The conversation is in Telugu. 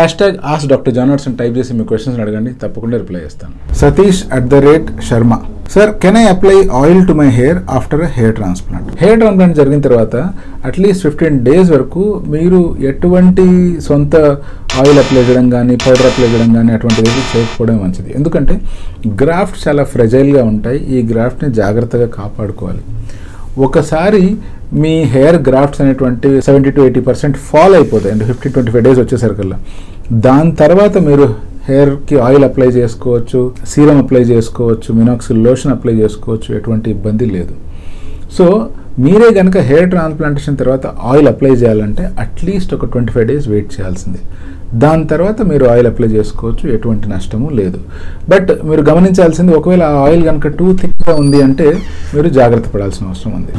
#AskDrJohnWatson టైప్ చేసి మీ క్వశ్చన్స్ అడగండి, తప్పకుండా రిప్లై చేస్తాను. Satish@Sharma. Sir, can I apply oil to my hair after hair transplant? Hair transplant జరిగిన తర్వాత అట్లీస్ట్ 15 days వరకు మీరు ఎటువంటి సొంత ఆయిల్ అప్లై చేయడం కానీ పౌడర్ అప్లై చేయడం కానీ అటువంటిది చేయకపోవడం మంచిది. ఎందుకంటే గ్రాఫ్ట్ చాలా ఫ్రెజైల్గా ఉంటాయి. ఈ గ్రాఫ్ట్ని జాగ్రత్తగా కాపాడుకోవాలి. ఒకసారి మీ హెయిర్ గ్రాఫ్ట్స్ అనేటువంటి 70 to 80% ఫాల్ అయిపోతాయి, అంటే 15-25 days వచ్చేసరికల్లా. దాని తర్వాత మీరు హెయిర్కి ఆయిల్ అప్లై చేసుకోవచ్చు, సీరం అప్లై చేసుకోవచ్చు, మినాక్సిల్ లోషన్ అప్లై చేసుకోవచ్చు, ఎటువంటి ఇబ్బంది లేదు. సో మీరే కనుక హెయిర్ ట్రాన్స్ప్లాంటేషన్ తర్వాత ఆయిల్ అప్లై చేయాలంటే అట్లీస్ట్ ఒక 25 days వెయిట్ చేయాల్సింది. దాని తర్వాత మీరు ఆయిల్ అప్లై చేసుకోవచ్చు, ఎటువంటి నష్టము లేదు. బట్ మీరు గమనించాల్సింది, ఒకవేళ ఆ ఆయిల్ కనుక టూ థిక్గా ఉంది అంటే మీరు జాగ్రత్త పడాల్సిన అవసరం ఉంది.